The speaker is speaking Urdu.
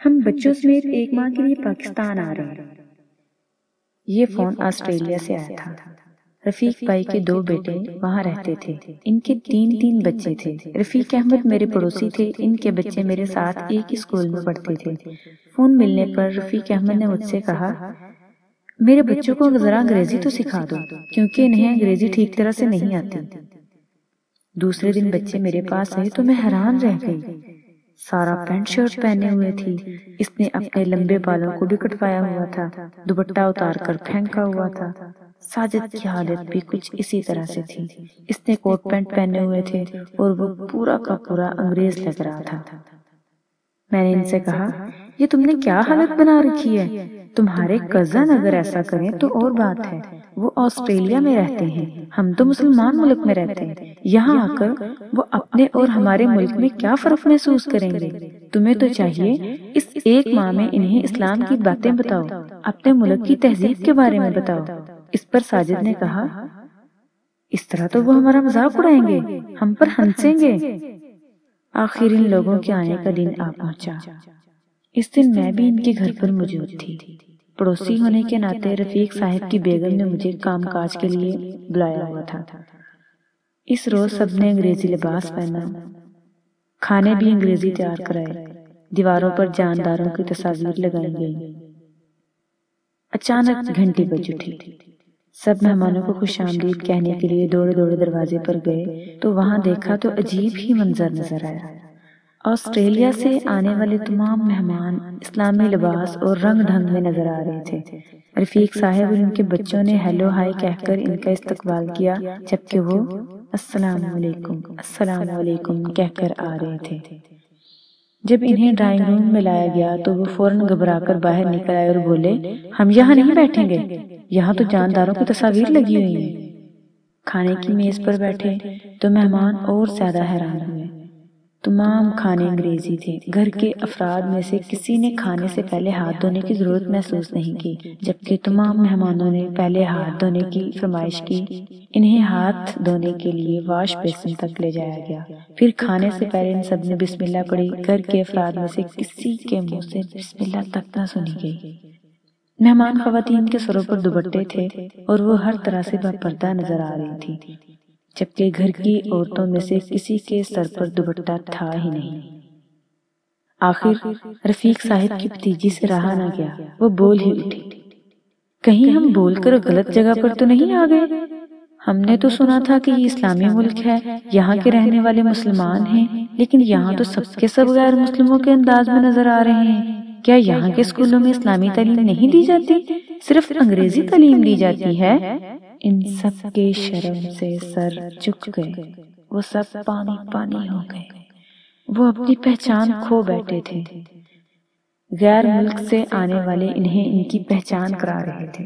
ہم بچوں سمیت ایک ماہ کے لیے پاکستان آ رہے ہیں۔ یہ فون آسٹریلیا سے آیا تھا۔ رفیق بھائی کے 2 بیٹے وہاں رہتے تھے۔ ان کے 3 بچے تھے۔ رفیق احمد میرے پڑوسی تھے۔ ان کے بچے میرے ساتھ ایک ہی اسکول میں پڑھتے تھے۔ فون ملنے پر رفیق احمد نے مجھ سے کہا، میرے بچوں کو ذرا انگریزی تو سکھا دو، کیونکہ انہیں انگریزی ٹھیک طرح سے نہیں آتی۔ دوسرے دن بچے میرے پاس آئے تو میں حیران رہ گئی۔ سارا پینٹ شرٹ پہنے ہوئے تھی۔ اس نے اپنے لمبے بالوں کو بھی کٹوایا ہوا تھا، دوپٹہ اتار کر پھینکا ہوا تھا۔ ساجد کی حالت بھی کچھ اسی طرح سے تھی۔ اس نے کوٹ پینٹ پہنے ہوئے تھے اور وہ پورا کا پورا انگریز لگ رہا تھا۔ میں نے ان سے کہا، یہ تم نے کیا حالت بنا رکھی ہے؟ تمہارے کزن اگر ایسا کریں تو اور بات ہے، وہ آسٹریلیا میں رہتے ہیں، ہم تو مسلمان ملک میں رہتے ہیں۔ یہاں آ کر وہ اپنے اور ہمارے ملک میں کیا فرق محسوس کریں گے؟ تمہیں تو چاہیے اس ایک ماہ میں انہیں اسلام کی باتیں بتاؤ، اپنے ملک کی تہذیب کے بارے میں بتاؤ۔ اس پر ساجد نے کہا، اس طرح تو وہ ہمارا مذاق اڑائیں گے، ہم پر ہنسیں گے۔ آخر ان لوگوں کے آنے کا دن آ پہنچا۔ اس دن میں بھی ان کے گھر پر موجود تھی۔ پڑوسی ہونے کے ناطے رفیق صاحب کی بیگم نے مجھے کام کاج کے لیے بلایا ہوا تھا۔ اس روز سب نے انگریزی لباس پہنا، کھانے بھی انگریزی تیار کرائے، دیواروں پر جانداروں کی تصاویر لگائی گئی۔ اچانک گھنٹی بج اٹھی۔ سب مہمانوں کو خوش آمدید کہنے کے لیے دوڑے دوڑے دروازے پر گئے تو وہاں دیکھا تو عجیب ہی منظر نظر آیا۔ آسٹریلیا سے آنے والے تمام مہمان اسلامی لباس اور رنگ ڈھنگ میں نظر آ رہے تھے۔ رفیق صاحب اور ان کے بچوں نے ہیلو ہائی کہہ کر ان کا استقبال کیا، جبکہ وہ السلام علیکم السلام علیکم کہہ کر آ رہے تھے۔ جب انہیں ڈرائنگ روم میں لایا گیا تو وہ فوراً گھبرا کر باہر نکل آئے اور بولے، ہم یہاں نہیں بیٹھیں گے، یہاں تو جانداروں کی تصاویر لگی ہوئی ہیں۔ کھانے کی میز پر بیٹھے تو مہمان اور زیادہ حیران ہوئے۔ تمام کھانے انگریزی تھے۔ گھر کے افراد میں سے کسی نے کھانے سے پہلے ہاتھ دھونے کی ضرورت محسوس نہیں کی، جبکہ تمام مہمانوں نے پہلے ہاتھ دھونے کی فرمائش کی۔ انہیں ہاتھ دھونے کے لیے واش بیسن تک لے جایا گیا۔ پھر کھانے سے پہلے ان سب نے بسم اللہ پڑھی۔ گھر کے افراد میں سے کسی کے منہ سے بسم اللہ تک نہ سنی گئی۔ مہمان خواتین کے سروں پر دوپٹے تھے اور وہ ہر طرح سے باپردہ نظر آ رہی تھی، جبکہ گھر کی عورتوں میں سے کسی کے سر پر دوپٹہ تھا ہی نہیں۔ آخر رفیق صاحب کی بھتیجی سے رہا نہ گیا، وہ بول ہی اٹھی، کہیں ہم بول کر غلط جگہ پر تو نہیں آ گئے؟ ہم نے تو سنا تھا کہ یہ اسلامی ملک ہے، یہاں کے رہنے والے مسلمان ہیں، لیکن یہاں تو سب کے سب غیر مسلموں کے انداز میں نظر آ رہے ہیں۔ کیا یہاں کے اسکولوں میں اسلامی تعلیم نہیں دی جاتی، صرف انگریزی تعلیم دی جاتی ہے؟ ان سب کے شرم سے سر جھک گئے، وہ سب پانی پانی ہو گئے۔ وہ اپنی پہچان کھو بیٹھے تھے۔ غیر ملک سے آنے والے انہیں ان کی پہچان کرا رہے تھے۔